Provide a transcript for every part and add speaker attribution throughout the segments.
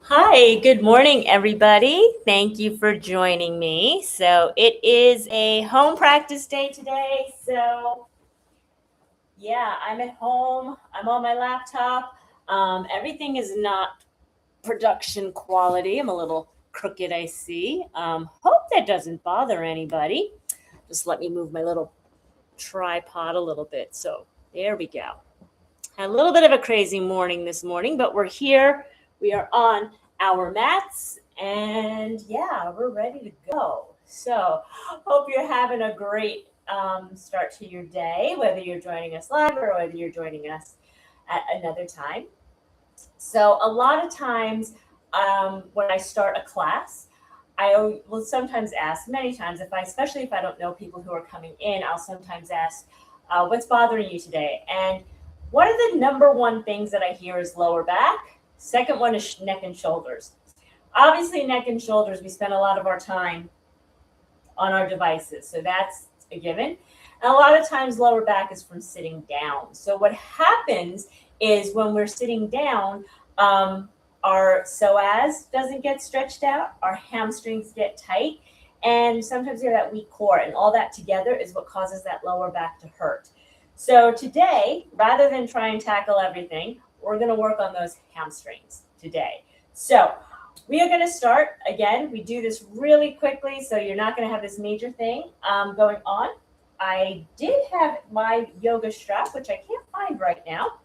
Speaker 1: Hi, good morning, everybody. Thank you for joining me. So, it is a home practice day today. So, yeah, I'm at home, I'm on my laptop. Everything is not production quality. I'm a little crooked, I see. Hope that doesn't bother anybody. Just let me move my little tripod a little bit. So, there we go. Had a little bit of a crazy morning this morning, but we're here. We are on our mats, and yeah, we're ready to go. So, hope you're having a great start to your day, whether you're joining us live or whether you're joining us at another time. So, a lot of times when I start a class, will sometimes ask, many times, especially if I don't know people who are coming in, I'll sometimes ask, "What's bothering you today?" And one of the number one things that I hear is lower back. Second one is neck and shoulders. Obviously, neck and shoulders, we spend a lot of our time on our devices, so that's a given. And a lot of times, lower back is from sitting down. So what happens is when we're sitting down, our psoas doesn't get stretched out, our hamstrings get tight, and sometimes you have that weak core, and all that together is what causes that lower back to hurt. So today, rather than try and tackle everything, we're going to work on those hamstrings today. So we are going to start again. We do this really quickly, so you're not going to have this major thing going on. I did have my yoga strap, which I can't find right now.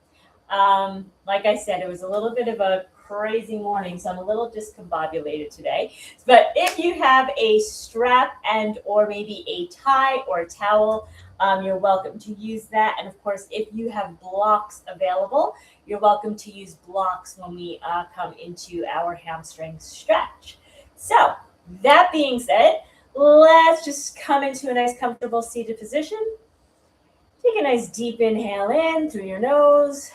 Speaker 1: Like I said, it was a little bit of a crazy morning, so I'm a little discombobulated today. But if you have a strap and or maybe a tie or a towel, you're welcome to use that. And of course, if you have blocks available, you're welcome to use blocks when we come into our hamstring stretch. So that being said, let's just come into a nice comfortable seated position. Take a nice deep inhale in through your nose.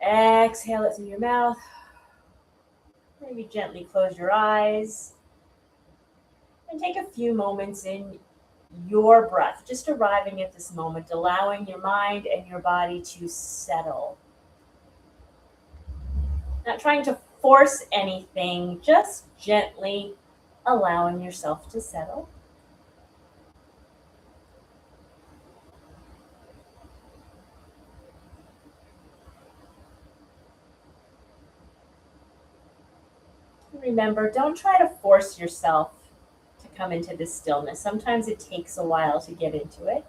Speaker 1: Exhale it through your mouth. Maybe gently close your eyes. And take a few moments in your breath, just arriving at this moment, allowing your mind and your body to settle. Not trying to force anything, just gently allowing yourself to settle. Remember, don't try to force yourself to come into this stillness. Sometimes it takes a while to get into it.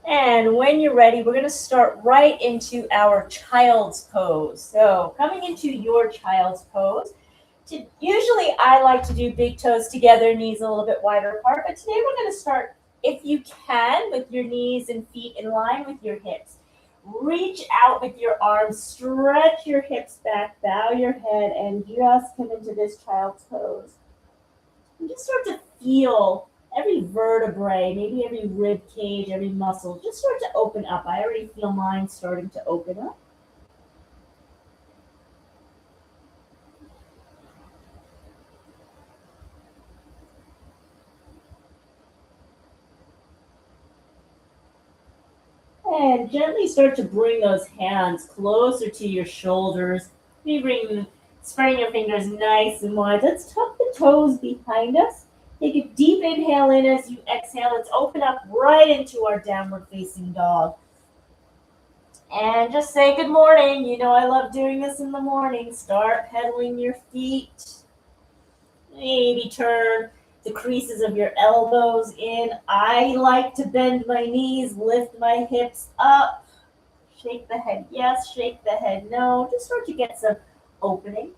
Speaker 1: And when you're ready, we're going to start right into our child's pose. So coming into your child's pose, usually I like to do big toes together, knees a little bit wider apart, but today we're going to start, if you can, with your knees and feet in line with your hips. Reach out with your arms, stretch your hips back, bow your head, and just come into this child's pose. And just start to feel every vertebrae, maybe every rib cage, every muscle, just start to open up. I already feel mine starting to open up. And gently start to bring those hands closer to your shoulders. Maybe spreading your fingers nice and wide. Let's tuck the toes behind us. Take a deep inhale in as you exhale. Let's open up right into our downward facing dog. And just say good morning. You know I love doing this in the morning. Start pedaling your feet. Maybe turn the creases of your elbows in. I like to bend my knees, lift my hips up. Shake the head yes, shake the head no. Just start to get some opening.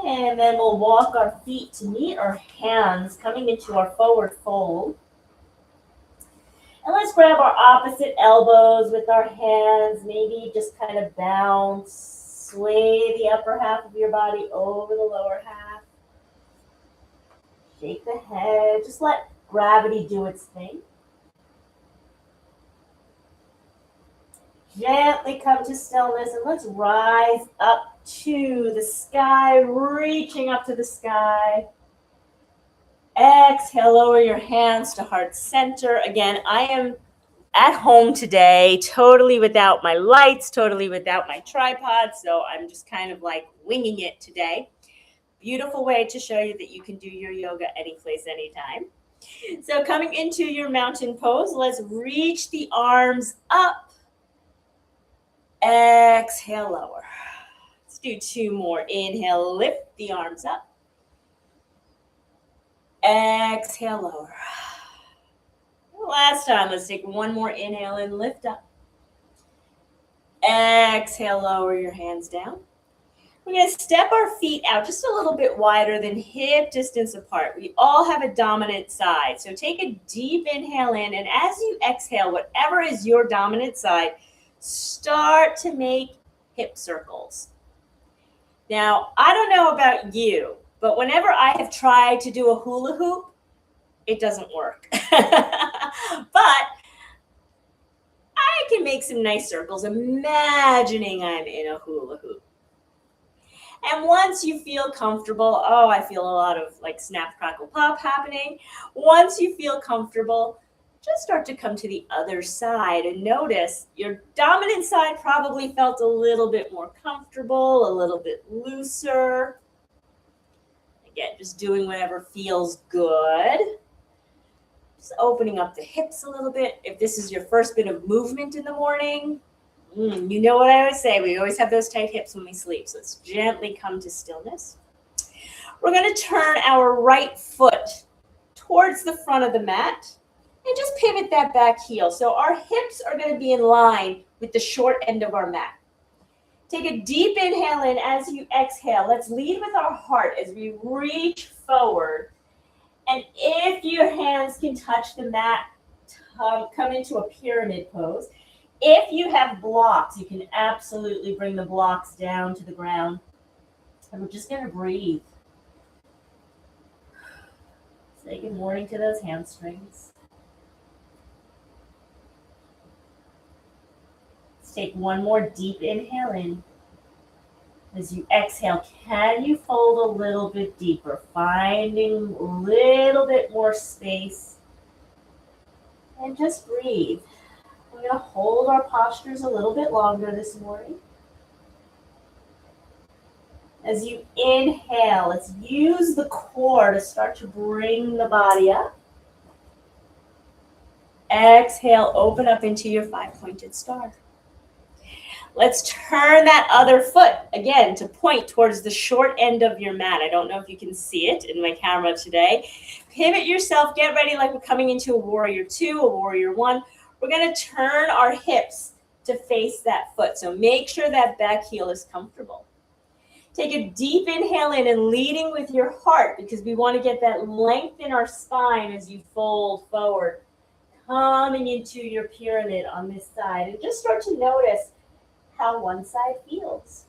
Speaker 1: And then we'll walk our feet to meet our hands, coming into our forward fold. And let's grab our opposite elbows with our hands, maybe just kind of bounce, sway the upper half of your body over the lower half. Shake the head, just let gravity do its thing. Gently come to stillness and let's rise up to the sky, reaching up to the sky. Exhale, lower your hands to heart center. Again, I am at home today, totally without my lights, totally without my tripod. So I'm just kind of like winging it today. Beautiful way to show you that you can do your yoga any place, anytime. So coming into your mountain pose, let's reach the arms up. Exhale, lower. Let's do 2 more. Inhale, lift the arms up. Exhale, lower. Last time, let's take 1 more inhale and lift up. Exhale, lower your hands down. We're going to step our feet out just a little bit wider than hip distance apart. We all have a dominant side. So take a deep inhale in, and as you exhale, whatever is your dominant side, start to make hip circles. Now, I don't know about you, but whenever I have tried to do a hula hoop, it doesn't work. But I can make some nice circles imagining I'm in a hula hoop. And once you feel comfortable, oh, I feel a lot of like snap, crackle, pop happening. Once you feel comfortable, just start to come to the other side and notice your dominant side probably felt a little bit more comfortable, a little bit looser. Again, just doing whatever feels good. Just opening up the hips a little bit. If this is your first bit of movement in the morning, you know what I always say, we always have those tight hips when we sleep. So let's gently come to stillness. We're going to turn our right foot towards the front of the mat and just pivot that back heel. So our hips are going to be in line with the short end of our mat. Take a deep inhale in. As you exhale, let's lead with our heart as we reach forward. And if your hands can touch the mat, come into a pyramid pose. If you have blocks, you can absolutely bring the blocks down to the ground. And we're just going to breathe. Say good morning to those hamstrings. Let's take 1 more deep inhale in. As you exhale, can you fold a little bit deeper, finding a little bit more space? And just breathe. We're going to hold our postures a little bit longer this morning. As you inhale, let's use the core to start to bring the body up. Exhale, open up into your 5-pointed star. Let's turn that other foot, again, to point towards the short end of your mat. I don't know if you can see it in my camera today. Pivot yourself. Get ready like we're coming into a warrior 2, a warrior 1. We're going to turn our hips to face that foot. So make sure that back heel is comfortable. Take a deep inhale in and leading with your heart because we want to get that length in our spine as you fold forward. Coming into your pyramid on this side. And just start to notice how one side feels.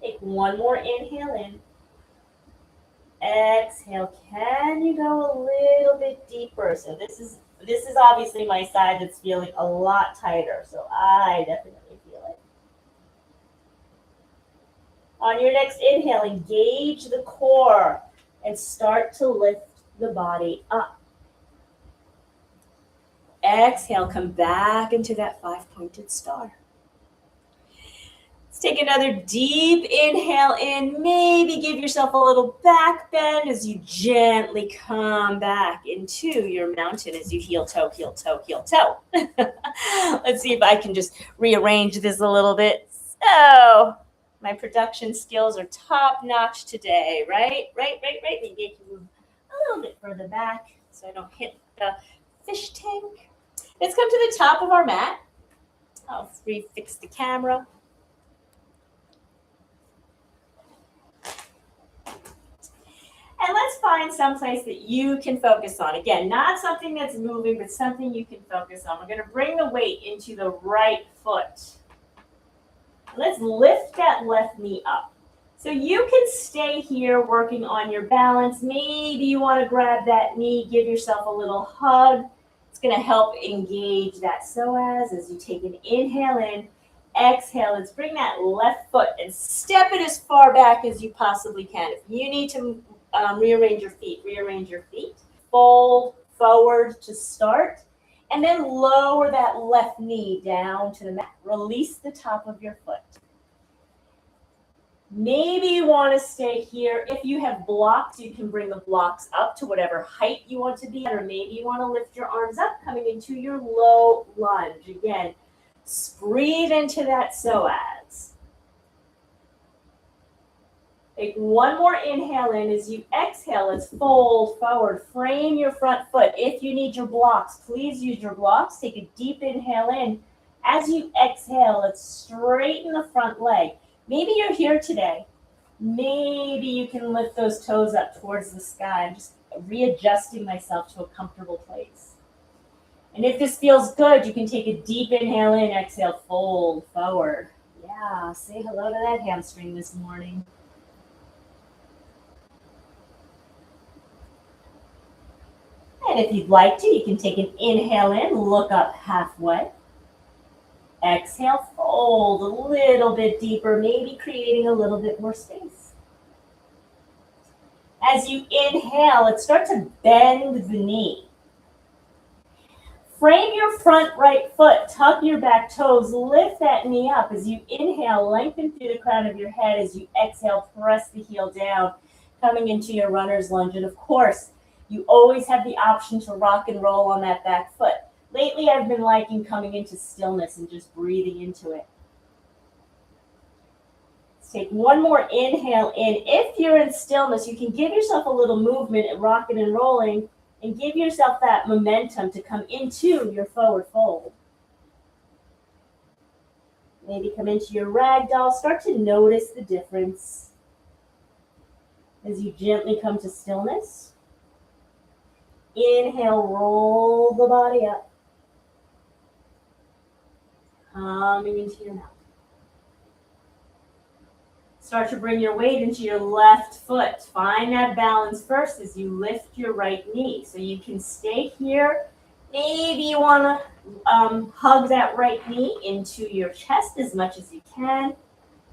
Speaker 1: Take 1 more inhale in. Exhale. Can you go a little bit deeper? So this is obviously my side that's feeling a lot tighter. So I definitely feel it. On your next inhale, engage the core and start to lift the body up. Exhale, come back into that 5-pointed star. Let's take another deep inhale in. Maybe give yourself a little back bend as you gently come back into your mountain as you heel toe, heel toe, heel toe. Let's see if I can just rearrange this a little bit. So my production skills are top notch today, right? Maybe I can move a little bit further back so I don't hit the fish tank. Let's come to the top of our mat. I'll refix the camera. And let's find some place that you can focus on. Again, not something that's moving, but something you can focus on. We're going to bring the weight into the right foot. Let's lift that left knee up. So you can stay here working on your balance. Maybe you want to grab that knee, give yourself a little hug. It's going to help engage that psoas as you take an inhale in. Exhale, let's bring that left foot and step it as far back as you possibly can. If you need to rearrange your feet. Rearrange your feet. Fold forward to start. And then lower that left knee down to the mat. Release the top of your foot. Maybe you want to stay here. If you have blocks, you can bring the blocks up to whatever height you want to be at, or maybe you want to lift your arms up, coming into your low lunge. Again, breathe into that psoas. Take one more inhale in. As you exhale, let's fold forward. Frame your front foot. If you need your blocks, please use your blocks. Take a deep inhale in. As you exhale, let's straighten the front leg. Maybe you're here today. Maybe you can lift those toes up towards the sky. I'm just readjusting myself to a comfortable place. And if this feels good, you can take a deep inhale in, exhale, fold forward. Yeah, say hello to that hamstring this morning. And if you'd like to, you can take an inhale in, look up halfway. Exhale, fold a little bit deeper, maybe creating a little bit more space. As you inhale, let's start to bend the knee. Frame your front right foot, tuck your back toes, lift that knee up. As you inhale, lengthen through the crown of your head. As you exhale, press the heel down, coming into your runner's lunge. And of course, you always have the option to rock and roll on that back foot. Lately, I've been liking coming into stillness and just breathing into it. Let's take one more inhale in. If you're in stillness, you can give yourself a little movement and rocking and rolling and give yourself that momentum to come into your forward fold. Maybe come into your ragdoll. Start to notice the difference as you gently come to stillness. Inhale, roll the body up. Coming into your mouth. Start to bring your weight into your left foot. Find that balance first as you lift your right knee. So you can stay here. Maybe you want to hug that right knee into your chest as much as you can.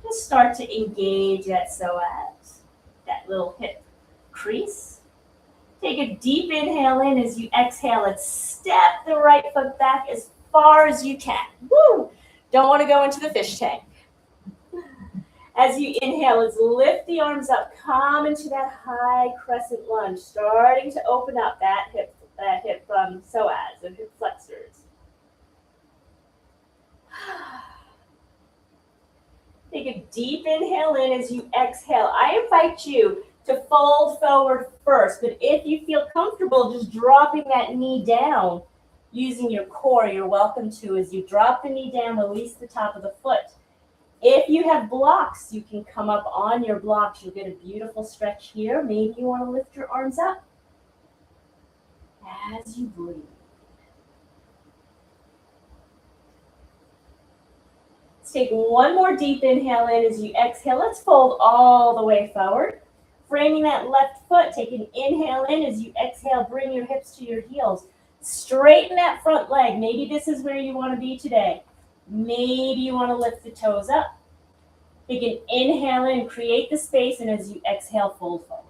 Speaker 1: Just start to engage that psoas, that little hip crease. Take a deep inhale in. As you exhale, let's step the right foot back as far as you can. Woo! Don't want to go into the fish tank. As you inhale, let's lift the arms up. Come into that high crescent lunge, starting to open up that hip psoas, the hip flexors. Take a deep inhale in. As you exhale, I invite you to fold forward first, but if you feel comfortable just dropping that knee down, using your core, you're welcome to. As you drop the knee down, release the top of the foot. If you have blocks, you can come up on your blocks. You'll get a beautiful stretch here. Maybe you want to lift your arms up as you breathe. Let's take one more deep inhale in. As you exhale, let's fold all the way forward. Framing that left foot, take an inhale in. As you exhale, bring your hips to your heels. Straighten that front leg. Maybe this is where you want to be today. Maybe you want to lift the toes up. Take an inhale in, create the space, and as you exhale, fold forward.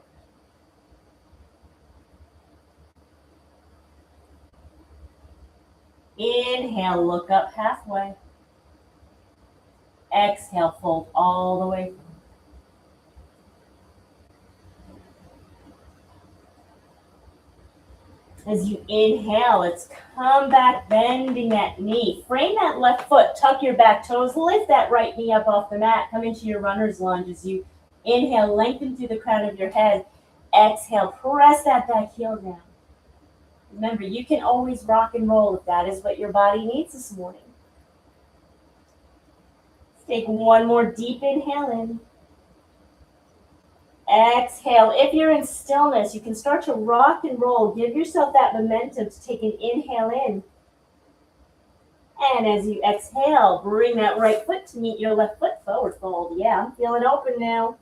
Speaker 1: Inhale, look up halfway. Exhale, fold all the way forward. As you inhale, let's come back, bending that knee. Frame that left foot, tuck your back toes, lift that right knee up off the mat. Come into your runner's lunge. As you inhale, lengthen through the crown of your head. Exhale, press that back heel down. Remember, you can always rock and roll if that is what your body needs this morning. Let's take one more deep inhale in. Exhale. If you're in stillness, you can start to rock and roll. Give yourself that momentum to take an inhale in. And as you exhale, bring that right foot to meet your left foot, forward fold. Yeah, I'm feeling open now.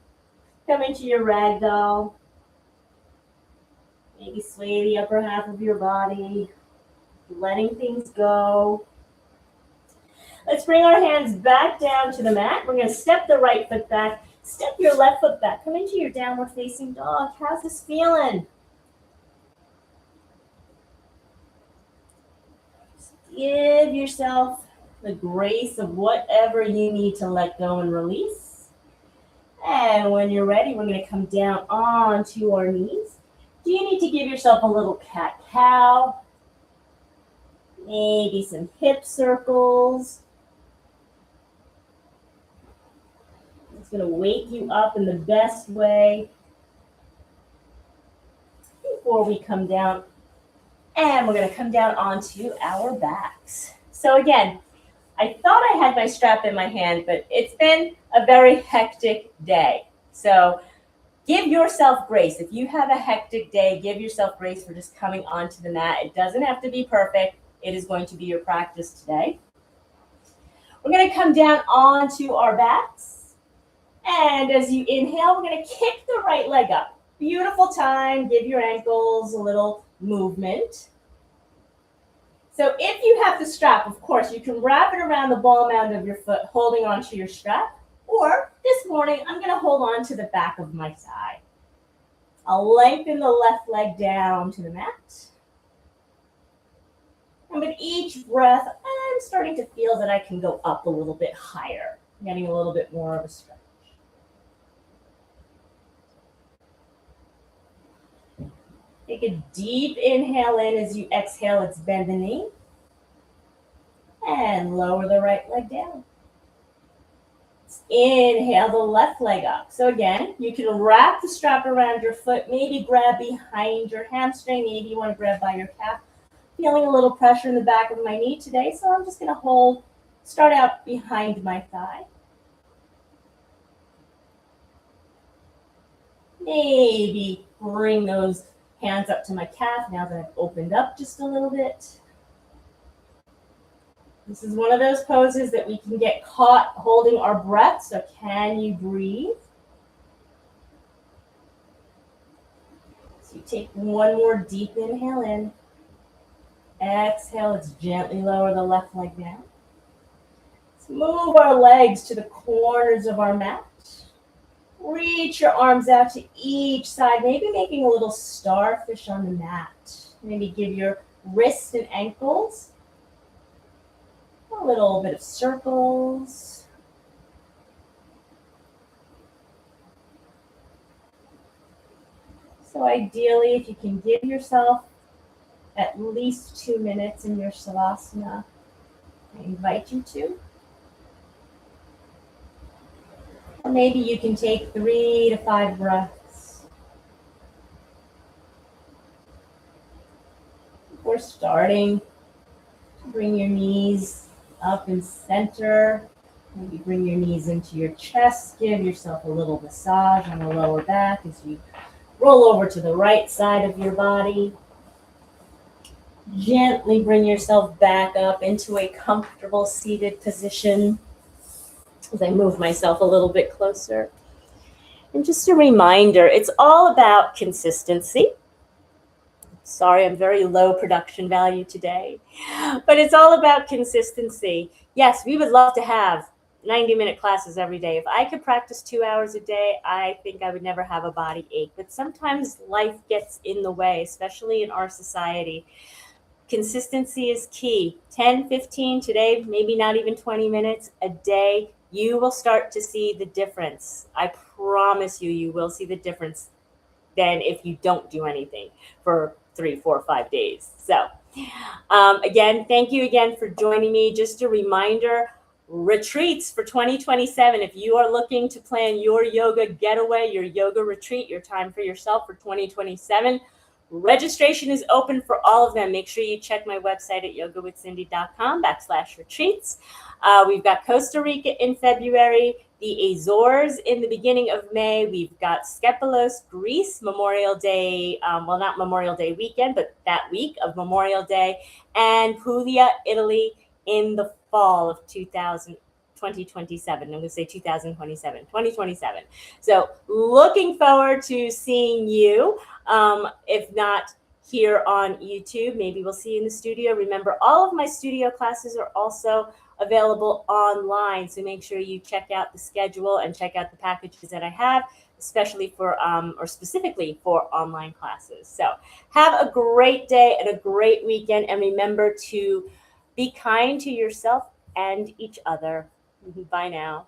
Speaker 1: Come into your ragdoll. Maybe sway the upper half of your body, letting things go. Let's bring our hands back down to the mat. We're going to step the right foot back. Step your left foot back. Come into your downward facing dog. How's this feeling? Just give yourself the grace of whatever you need to let go and release. And when you're ready, we're going to come down onto our knees. Do you need to give yourself a little cat-cow? Maybe some hip circles. It's going to wake you up in the best way before we come down. And we're going to come down onto our backs. So again, I thought I had my strap in my hand, but it's been a very hectic day. So give yourself grace. If you have a hectic day, give yourself grace for just coming onto the mat. It doesn't have to be perfect. It is going to be your practice today. We're going to come down onto our backs. And as you inhale, we're going to kick the right leg up. Beautiful time. Give your ankles a little movement. So if you have the strap, of course, you can wrap it around the ball mound of your foot, holding onto your strap. Or this morning, I'm going to hold on to the back of my thigh. I'll lengthen the left leg down to the mat. And with each breath, I'm starting to feel that I can go up a little bit higher, getting a little bit more of a stretch. Take a deep inhale in. As you exhale, let's bend the knee. And lower the right leg down. Let's inhale the left leg up. So again, you can wrap the strap around your foot, maybe grab behind your hamstring, maybe you want to grab by your calf. Feeling a little pressure in the back of my knee today, so I'm just going to start out behind my thigh. Maybe bring those hands up to my calf now that I've opened up just a little bit. This is one of those poses that we can get caught holding our breath, so can you breathe? So you take one more deep inhale in. Exhale, let's gently lower the left leg down. Let's move our legs to the corners of our mat. Reach your arms out to each side, maybe making a little starfish on the mat. Maybe give your wrists and ankles a little bit of circles. So ideally, if you can give yourself at least 2 minutes in your savasana, I invite you to. Or maybe you can take 3 to 5 breaths before starting to bring your knees up and center. Maybe bring your knees into your chest. Give yourself a little massage on the lower back as you roll over to the right side of your body. Gently bring yourself back up into a comfortable seated position as I move myself a little bit closer. And just a reminder, it's all about consistency. Sorry, I'm very low production value today, but it's all about consistency. Yes, we would love to have 90-minute classes every day. If I could practice 2 hours a day, I think I would never have a body ache. But sometimes life gets in the way, especially in our society. Consistency is key. 10, 15 today, maybe not even 20 minutes a day. You will start to see the difference. I promise you, you will see the difference than if you don't do anything for 3, 4, 5 days. So again, thank you again for joining me. Just a reminder, retreats for 2027. If you are looking to plan your yoga getaway, your yoga retreat, your time for yourself for 2027, registration is open for all of them. Make sure you check my website at yogawithcindy.com/retreats. We've got Costa Rica in February, the Azores in the beginning of May. We've got Skepalos, Greece, Memorial Day, well, not Memorial Day weekend, but that week of Memorial Day, and Puglia, Italy in the fall of 2027. I'm going to say 2027. So looking forward to seeing you. If not here on YouTube, maybe we'll see you in the studio. Remember, all of my studio classes are also available online. So make sure you check out the schedule and check out the packages that I have, especially for or specifically for online classes. So have a great day and a great weekend. And remember to be kind to yourself and each other. Bye now.